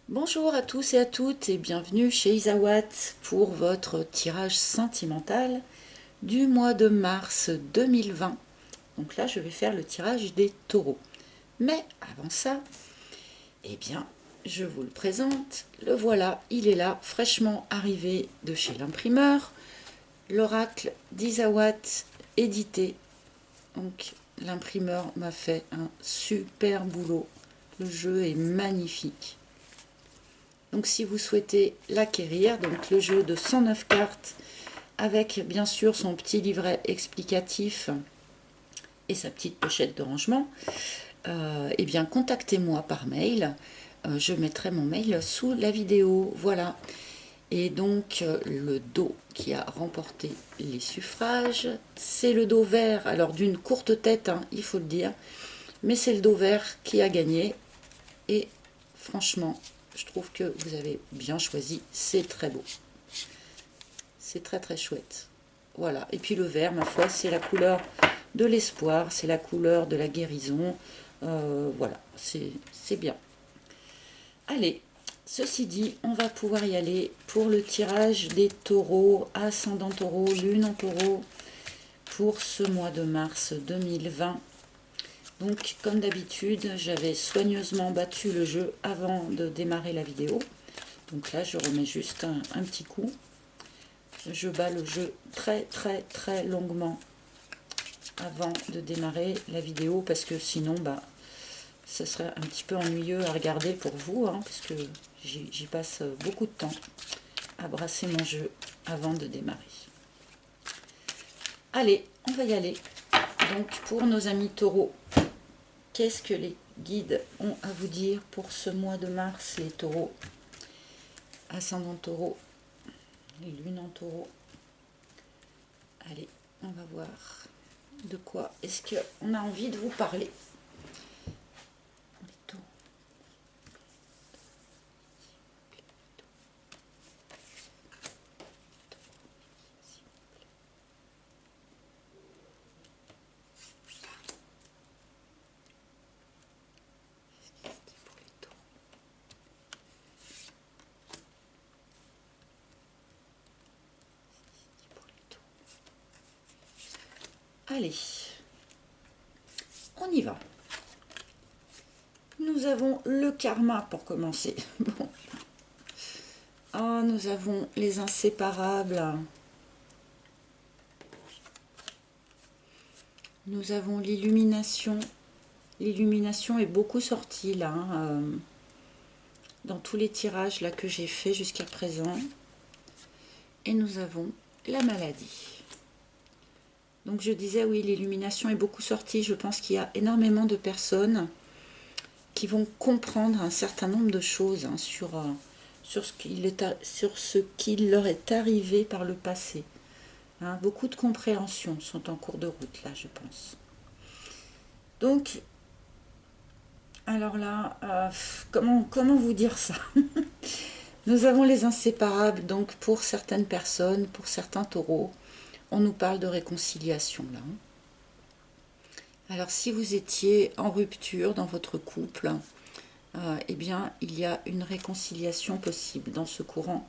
Bonjour à tous et à toutes et bienvenue chez Isawat pour votre tirage sentimental du mois de mars 2020. Donc là, je vais faire le tirage des taureaux. Mais avant ça, eh bien, je vous le présente. Le voilà, il est là, fraîchement arrivé de chez l'imprimeur. L'oracle d'Isawat édité. Donc l'imprimeur m'a fait un super boulot. Le jeu est magnifique. Donc si vous souhaitez l'acquérir, donc le jeu de 109 cartes avec bien sûr son petit livret explicatif et sa petite pochette de rangement, eh bien contactez-moi par mail. Je mettrai mon mail sous la vidéo. Voilà. Et donc le dos qui a remporté les suffrages, c'est le dos vert. Alors d'une courte tête, hein, il faut le dire, mais c'est le dos vert qui a gagné. Et franchement, je trouve que vous avez bien choisi, c'est très beau. C'est très très chouette. Voilà, et puis le vert, ma foi, c'est la couleur de l'espoir, c'est la couleur de la guérison. Voilà, c'est bien. Allez, ceci dit, on va pouvoir y aller pour le tirage des taureaux, ascendant taureau, lune en taureau, pour ce mois de mars 2020. Donc, comme d'habitude, j'avais soigneusement battu le jeu avant de démarrer la vidéo. Donc là, je remets juste un petit coup. Je bats le jeu très très très longuement avant de démarrer la vidéo parce que sinon, ça serait un petit peu ennuyeux à regarder pour vous, hein, parce que j'y passe beaucoup de temps à brasser mon jeu avant de démarrer. Allez, on va y aller. Donc, pour nos amis taureaux, qu'est-ce que les guides ont à vous dire pour ce mois de mars, les taureaux? Ascendant taureau, les lunes en taureau. Allez, on va voir de quoi est-ce qu'on a envie de vous parler. Les taureaux. Allez, on y va. Nous avons le karma pour commencer. Bon. Ah, nous avons les inséparables. Nous avons l'illumination. L'illumination est beaucoup sortie là, hein, dans tous les tirages là que j'ai fait jusqu'à présent. Et nous avons la maladie. Donc je disais oui, l'illumination est beaucoup sortie. Je pense qu'il y a énormément de personnes qui vont comprendre un certain nombre de choses, hein, sur ce qui leur est arrivé par le passé. Hein, beaucoup de compréhensions sont en cours de route là, je pense. Donc, alors là, comment vous dire ça? Nous avons les inséparables, donc pour certaines personnes, pour certains taureaux, on nous parle de réconciliation là. Alors si vous étiez en rupture dans votre couple, eh bien il y a une réconciliation possible dans ce courant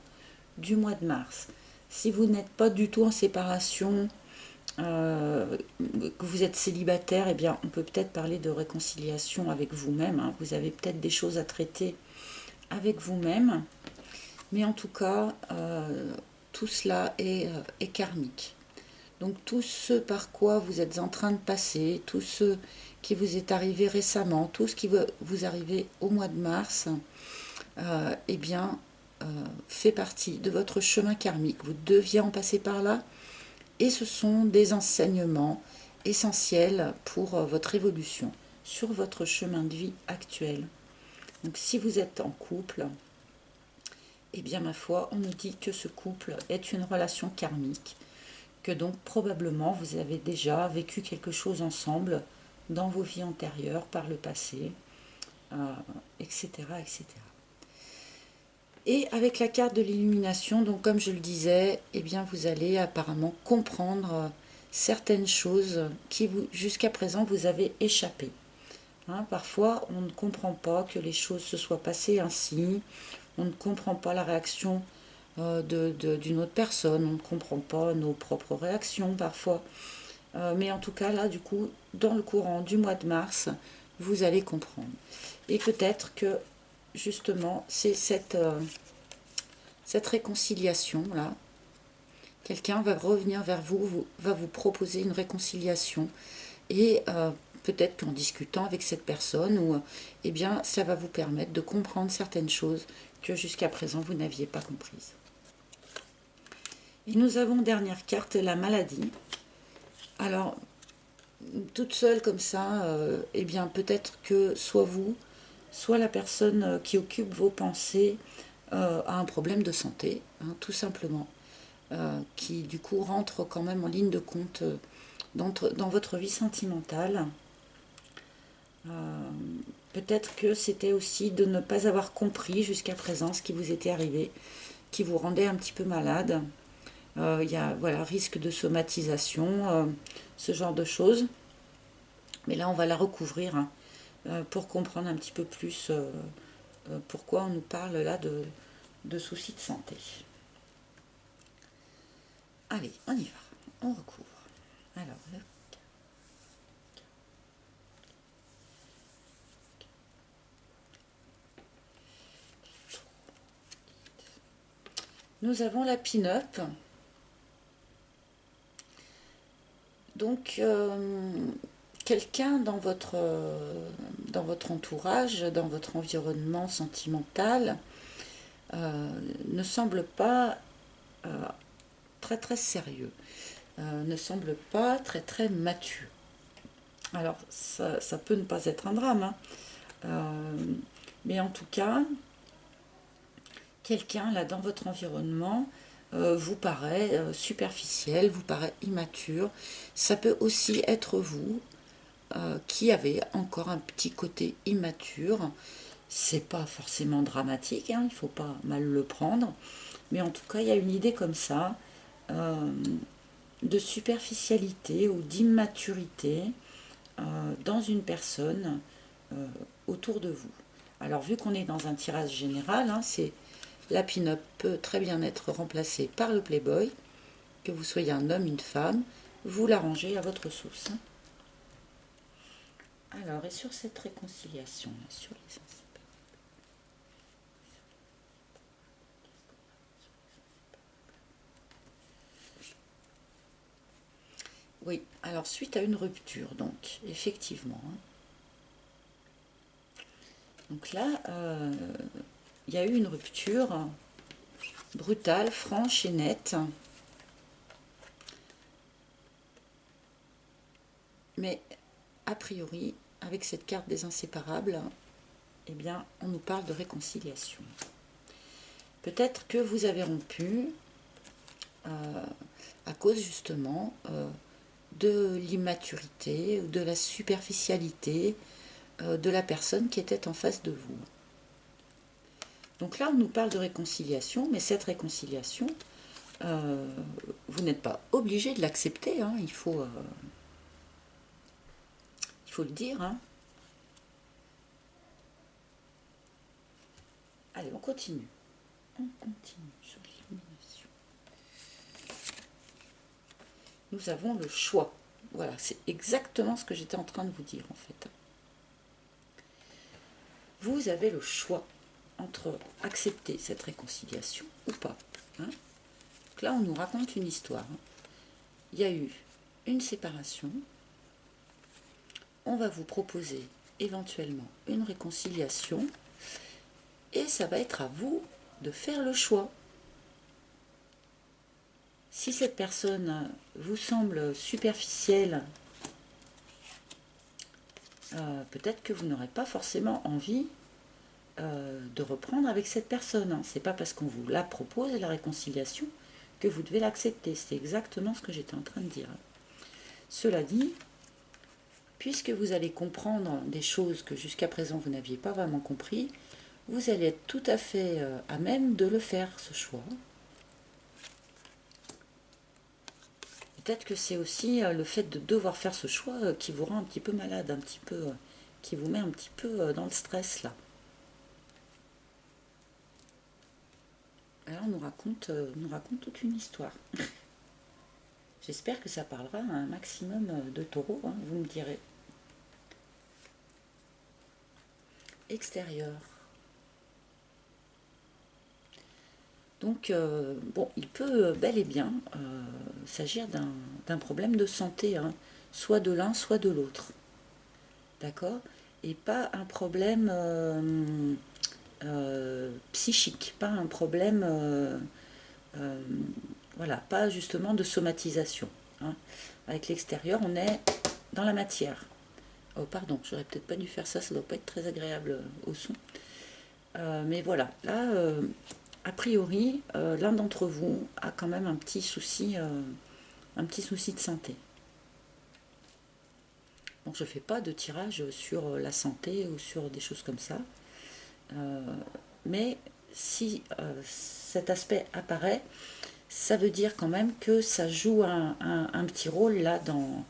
du mois de mars. Si vous n'êtes pas du tout en séparation, que vous êtes célibataire, eh bien on peut peut-être parler de réconciliation avec vous-même, hein. Vous avez peut-être des choses à traiter avec vous-même, mais en tout cas, tout cela est karmique. Donc tout ce par quoi vous êtes en train de passer, tout ce qui vous est arrivé récemment, tout ce qui vous arrive au mois de mars, eh bien, fait partie de votre chemin karmique. Vous deviez en passer par là et ce sont des enseignements essentiels pour votre évolution sur votre chemin de vie actuel. Donc si vous êtes en couple, eh bien ma foi, on nous dit que ce couple est une relation karmique, que donc probablement vous avez déjà vécu quelque chose ensemble dans vos vies antérieures par le passé, etc., etc. Et avec la carte de l'illumination, donc comme je le disais, eh bien vous allez apparemment comprendre certaines choses qui jusqu'à présent vous avez échappé. Hein, parfois, on ne comprend pas que les choses se soient passées ainsi, on ne comprend pas la réaction d'une autre personne, on ne comprend pas nos propres réactions parfois. Mais en tout cas, là, du coup, dans le courant du mois de mars, vous allez comprendre. Et peut-être que, justement, c'est cette réconciliation-là. Quelqu'un va revenir vers vous, va vous proposer une réconciliation. Et peut-être qu'en discutant avec cette personne, eh bien, ça va vous permettre de comprendre certaines choses que jusqu'à présent, vous n'aviez pas comprises. Et nous avons, dernière carte, la maladie. Alors, toute seule comme ça, eh bien, peut-être que soit vous, soit la personne qui occupe vos pensées a un problème de santé, hein, tout simplement, qui du coup rentre quand même en ligne de compte dans votre vie sentimentale. Peut-être que c'était aussi de ne pas avoir compris jusqu'à présent ce qui vous était arrivé, qui vous rendait un petit peu malade. Il y a voilà, risque de somatisation, ce genre de choses. Mais là, on va la recouvrir hein, pour comprendre un petit peu plus pourquoi on nous parle là de soucis de santé. Allez, on y va, on recouvre. Alors, nous avons la pin-up. Donc, quelqu'un dans votre entourage, dans votre environnement sentimental, ne semble pas très très sérieux, ne semble pas très très mature. Alors, ça peut ne pas être un drame, hein. Mais en tout cas, quelqu'un là dans votre environnement vous paraît superficiel, vous paraît immature. Ça peut aussi être vous qui avez encore un petit côté immature. C'est pas forcément dramatique, hein, il ne faut pas mal le prendre. Mais en tout cas, il y a une idée comme ça de superficialité ou d'immaturité dans une personne autour de vous. Alors, vu qu'on est dans un tirage général, hein, la pin-up peut très bien être remplacée par le playboy, que vous soyez un homme, une femme, vous l'arrangez à votre sauce. Alors, et sur cette réconciliation, sur les oui, alors suite à une rupture, donc, effectivement. Donc là, il y a eu une rupture brutale, franche et nette. Mais a priori, avec cette carte des inséparables, eh bien, on nous parle de réconciliation. Peut-être que vous avez rompu à cause justement de l'immaturité ou de la superficialité de la personne qui était en face de vous. Donc là, on nous parle de réconciliation, mais cette réconciliation, vous n'êtes pas obligé de l'accepter, hein, il faut le dire. Hein. Allez, on continue. On continue sur l'élimination. Nous avons le choix. Voilà, c'est exactement ce que j'étais en train de vous dire en fait. Vous avez le choix entre accepter cette réconciliation ou pas. Hein. Donc là, on nous raconte une histoire. Il y a eu une séparation. On va vous proposer éventuellement une réconciliation. Et ça va être à vous de faire le choix. Si cette personne vous semble superficielle, peut-être que vous n'aurez pas forcément envie de reprendre avec cette personne. C'est pas parce qu'on vous la propose, la réconciliation, que vous devez l'accepter. C'est exactement ce que j'étais en train de dire. Cela dit, puisque vous allez comprendre des choses que jusqu'à présent vous n'aviez pas vraiment compris, vous allez être tout à fait à même de le faire, ce choix. Peut-être que c'est aussi le fait de devoir faire ce choix qui vous rend un petit peu malade, un petit peu qui vous met un petit peu dans le stress là. Alors on nous raconte toute une histoire. J'espère que ça parlera à un maximum de taureaux, hein, vous me direz. Extérieur. Donc, bon, il peut bel et bien s'agir d'un problème de santé, hein, soit de l'un, soit de l'autre. D'accord? Et pas un problème psychique, pas un problème, voilà, pas justement de somatisation. Hein. Avec l'extérieur, on est dans la matière. Oh, pardon, j'aurais peut-être pas dû faire ça, ça doit pas être très agréable au son. Mais voilà, là, a priori, l'un d'entre vous a quand même un petit souci de santé. Donc je ne fais pas de tirage sur la santé ou sur des choses comme ça. Mais si cet aspect apparaît, ça veut dire quand même que ça joue un petit rôle là dans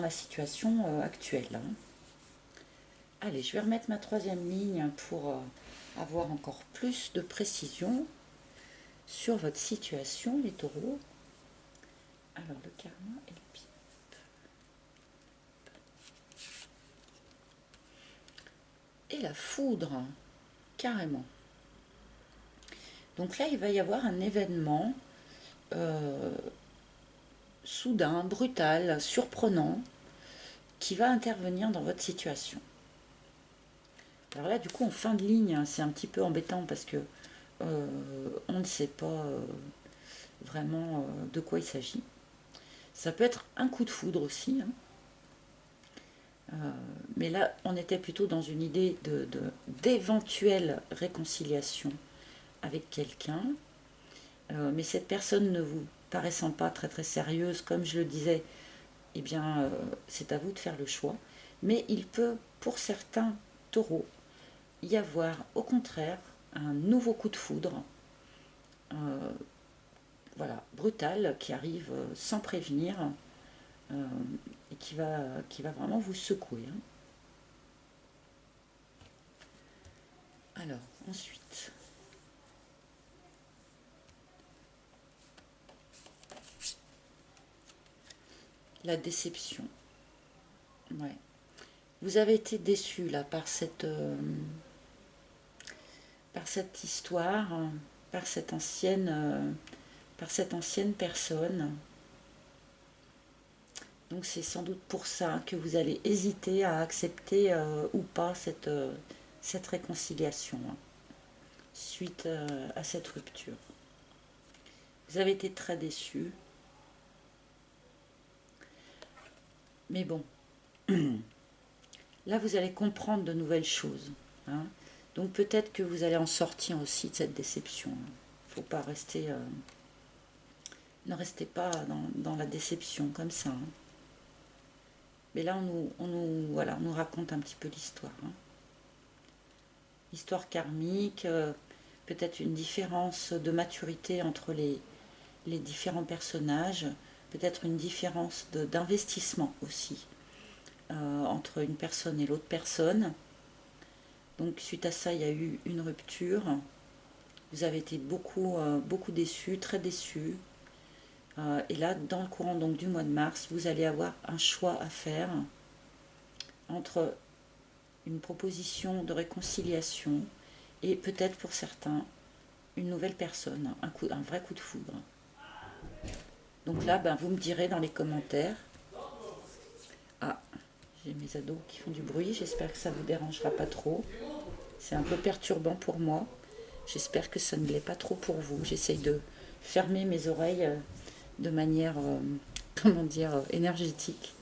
la situation actuelle. Hein. Allez, je vais remettre ma troisième ligne pour avoir encore plus de précision sur votre situation, les taureaux. Alors, le karma et le pied. Et la foudre, carrément. Donc là, il va y avoir un événement soudain, brutal, surprenant, qui va intervenir dans votre situation. Alors là, du coup, en fin de ligne, c'est un petit peu embêtant parce que on ne sait pas vraiment de quoi il s'agit. Ça peut être un coup de foudre aussi. Hein. Mais là, on était plutôt dans une idée d'éventuelle réconciliation avec quelqu'un. Mais cette personne ne vous paraissant pas très très sérieuse, comme je le disais, eh bien, c'est à vous de faire le choix. Mais il peut, pour certains taureaux, y avoir au contraire un nouveau coup de foudre, voilà, brutal, qui arrive sans prévenir et qui va vraiment vous secouer. Hein. Alors, ensuite, la déception. Ouais. Vous avez été déçu là par cette histoire, par cette ancienne personne. Donc c'est sans doute pour ça que vous allez hésiter à accepter ou pas cette réconciliation hein, suite à cette rupture. Vous avez été très déçu. Mais bon, là vous allez comprendre de nouvelles choses. Hein. Donc peut-être que vous allez en sortir aussi de cette déception. Il ne faut pas rester... ne restez pas dans la déception comme ça. Hein. Mais là, voilà, on nous raconte un petit peu l'histoire. Hein. Histoire karmique, peut-être une différence de maturité entre les différents personnages, peut-être une différence d'investissement aussi entre une personne et l'autre personne. Donc suite à ça, il y a eu une rupture. Vous avez été beaucoup déçus, très déçus. Et là, dans le courant donc, du mois de mars, vous allez avoir un choix à faire entre une proposition de réconciliation et peut-être pour certains une nouvelle personne, un vrai coup de foudre. Donc là, ben, vous me direz dans les commentaires. Ah, j'ai mes ados qui font du bruit, j'espère que ça ne vous dérangera pas trop. C'est un peu perturbant pour moi. J'espère que ça ne l'est pas trop pour vous. J'essaye de fermer mes oreilles de manière, comment dire, énergétique.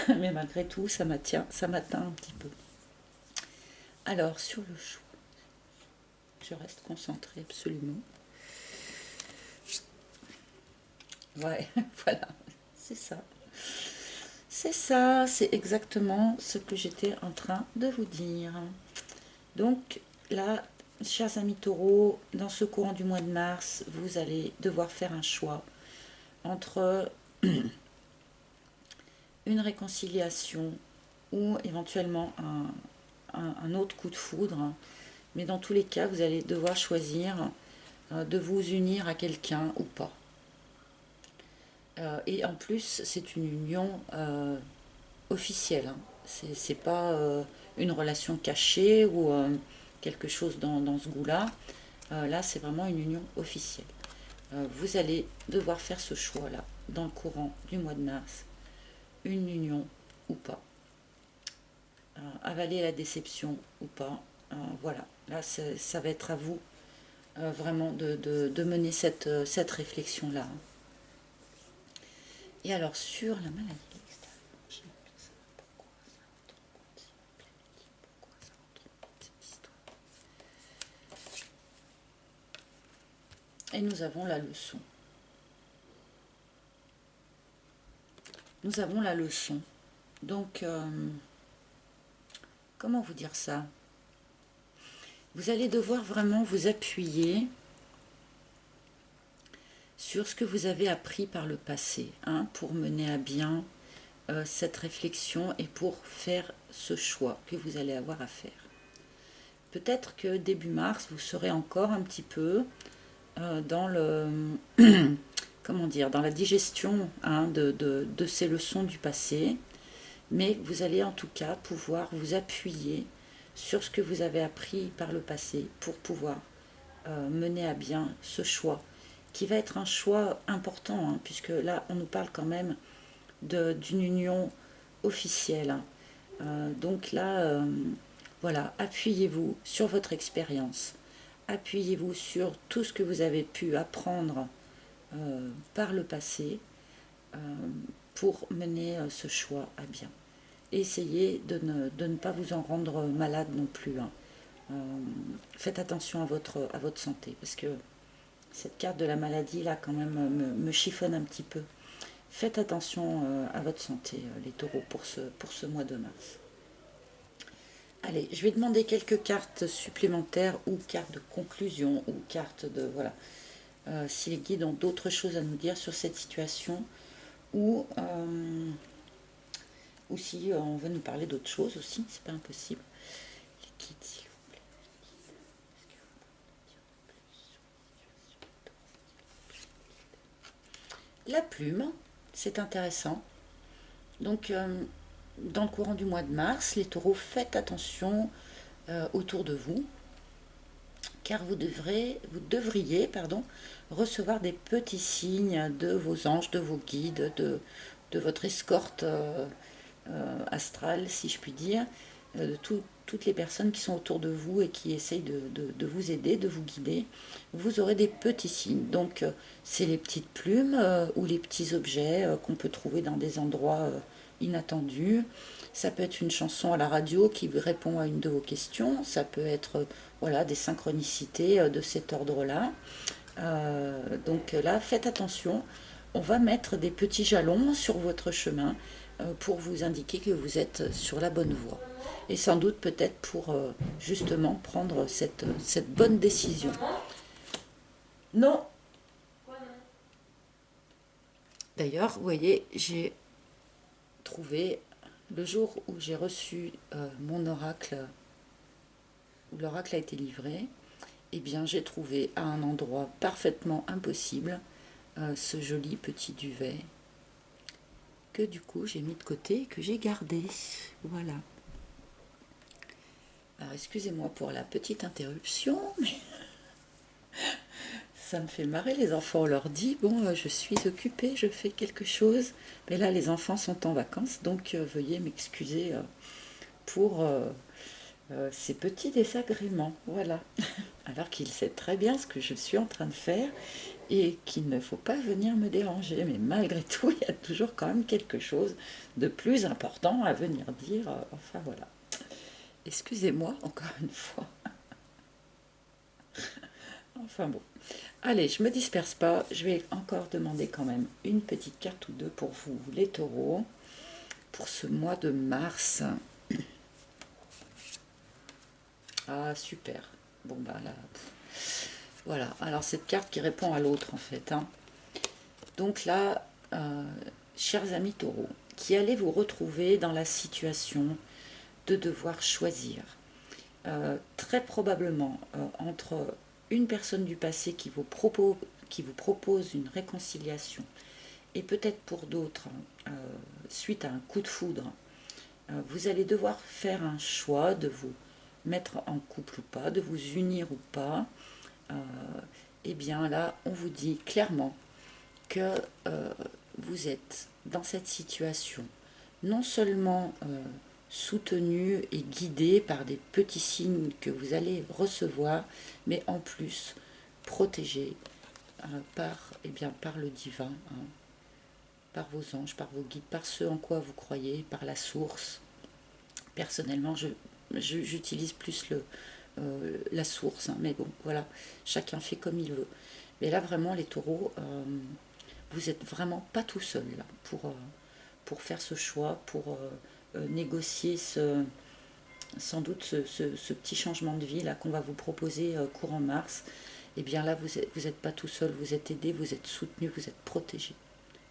Mais malgré tout, ça m'atteint un petit peu. Alors, sur le choix, je reste concentrée absolument. Ouais, voilà, c'est ça. C'est ça, c'est exactement ce que j'étais en train de vous dire. Donc là, chers amis taureaux, dans ce courant du mois de mars, vous allez devoir faire un choix entre une réconciliation ou éventuellement un autre coup de foudre. Mais dans tous les cas, vous allez devoir choisir de vous unir à quelqu'un ou pas. Et en plus, c'est une union officielle. Hein. C'est pas une relation cachée ou quelque chose dans ce goût-là. Là, c'est vraiment une union officielle. Vous allez devoir faire ce choix-là dans le courant du mois de mars. Une union ou pas. Avaler la déception ou pas. Voilà, là, ça va être à vous vraiment de mener cette réflexion-là. Et alors, sur la maladie et nous avons la leçon. Nous avons la leçon. Donc, comment vous dire ça? Vous allez devoir vraiment vous appuyer sur ce que vous avez appris par le passé, hein, pour mener à bien cette réflexion et pour faire ce choix que vous allez avoir à faire. Peut-être que début mars, vous serez encore un petit peu dans le comment dire, dans la digestion, hein, de ces leçons du passé, mais vous allez en tout cas pouvoir vous appuyer sur ce que vous avez appris par le passé pour pouvoir mener à bien ce choix, qui va être un choix important, hein, puisque là, on nous parle quand même d'une union officielle. Hein. Donc là, voilà, appuyez-vous sur votre expérience, appuyez-vous sur tout ce que vous avez pu apprendre par le passé pour mener ce choix à bien. Et essayez de ne pas vous en rendre malade non plus. Hein. Faites attention à votre santé, parce que cette carte de la maladie là quand même me chiffonne un petit peu. Faites attention à votre santé, les taureaux, pour ce mois de mars. Allez, je vais demander quelques cartes supplémentaires ou cartes de conclusion ou cartes de... Voilà. Si les guides ont d'autres choses à nous dire sur cette situation ou si on veut nous parler d'autre chose aussi, c'est pas impossible. Les guides, s'il vous plaît. La plume, c'est intéressant. Donc, dans le courant du mois de mars, les taureaux, faites attention autour de vous, car vous devriez recevoir des petits signes de vos anges, de vos guides, de votre escorte astrale, si je puis dire, de toutes les personnes qui sont autour de vous et qui essayent de vous aider, de vous guider. Vous aurez des petits signes. Donc, c'est les petites plumes ou les petits objets qu'on peut trouver dans des endroits inattendus. Ça peut être une chanson à la radio qui répond à une de vos questions. Ça peut être voilà, des synchronicités de cet ordre-là. Donc là, faites attention. On va mettre des petits jalons sur votre chemin pour vous indiquer que vous êtes sur la bonne voie. Et sans doute peut-être pour justement prendre cette bonne décision. Non. D'ailleurs, vous voyez, j'ai trouvé le jour où j'ai reçu mon oracle, où l'oracle a été livré, eh bien j'ai trouvé à un endroit parfaitement impossible ce joli petit duvet que du coup j'ai mis de côté et que j'ai gardé. Voilà. Alors excusez-moi pour la petite interruption, mais ça me fait marrer. Les enfants, on leur dit, bon, je suis occupée, je fais quelque chose. Mais là, les enfants sont en vacances, donc veuillez m'excuser pour ces petits désagréments. Voilà. Alors qu'il sait très bien ce que je suis en train de faire et qu'il ne faut pas venir me déranger. Mais malgré tout, il y a toujours quand même quelque chose de plus important à venir dire. Enfin voilà. Excusez-moi encore une fois. Enfin bon. Allez, je me disperse pas. Je vais encore demander quand même une petite carte ou deux pour vous, les taureaux, pour ce mois de mars. Ah, super. Bon, bah là... Voilà. Alors, cette carte qui répond à l'autre, en fait. Hein. Donc là, chers amis taureaux, qui allez vous retrouver dans la situation de devoir choisir. Très probablement entre une personne du passé qui vous propose une réconciliation, et peut-être pour d'autres, suite à un coup de foudre, vous allez devoir faire un choix de vous mettre en couple ou pas, de vous unir ou pas. Et bien là, on vous dit clairement que vous êtes dans cette situation non seulement soutenu et guidé par des petits signes que vous allez recevoir, mais en plus protégé par le divin, hein, par vos anges, par vos guides, par ce en quoi vous croyez, par la source. Personnellement, j'utilise plus la source, hein, mais bon, voilà, chacun fait comme il veut. Mais là, vraiment, les taureaux, vous n'êtes vraiment pas tout seul là, pour faire ce choix, pour négocier sans doute ce petit changement de vie là qu'on va vous proposer courant mars. Et bien là, vous n'êtes pas tout seul, vous êtes aidé, vous êtes soutenu, vous êtes protégé.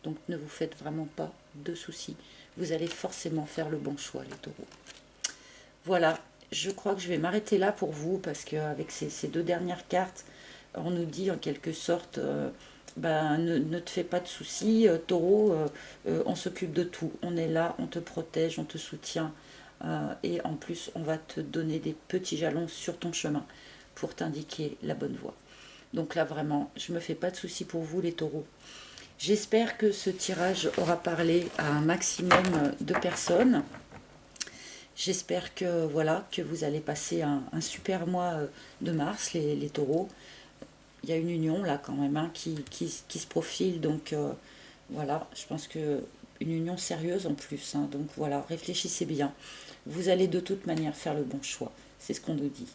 Donc ne vous faites vraiment pas de soucis. Vous allez forcément faire le bon choix, les taureaux. Voilà, je crois que je vais m'arrêter là pour vous, parce qu'avec ces deux dernières cartes, on nous dit en quelque sorte, ne te fais pas de soucis, taureau, on s'occupe de tout. On est là, on te protège, on te soutient. Et en plus, on va te donner des petits jalons sur ton chemin pour t'indiquer la bonne voie. Donc là, vraiment, je ne me fais pas de soucis pour vous, les taureaux. J'espère que ce tirage aura parlé à un maximum de personnes. J'espère que voilà, que vous allez passer un super mois de mars, les taureaux. Il y a une union là quand même, hein, qui se profile, donc voilà, je pense que une union sérieuse en plus, hein, donc voilà, réfléchissez bien. Vous allez de toute manière faire le bon choix, c'est ce qu'on nous dit.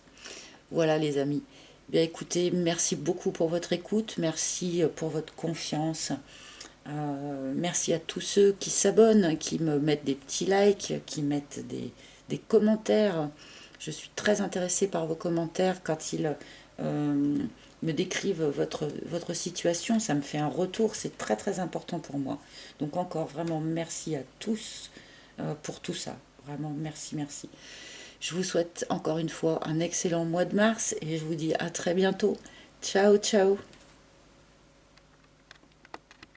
Voilà les amis. Bien écoutez, merci beaucoup pour votre écoute, merci pour votre confiance. Merci à tous ceux qui s'abonnent, qui me mettent des petits likes, qui mettent des commentaires. Je suis très intéressée par vos commentaires quand ils me décrivent votre situation. Ça me fait un retour, c'est très très important pour moi. Donc encore vraiment merci à tous pour tout ça. Vraiment merci, merci. Je vous souhaite encore une fois un excellent mois de mars et je vous dis à très bientôt. Ciao, ciao.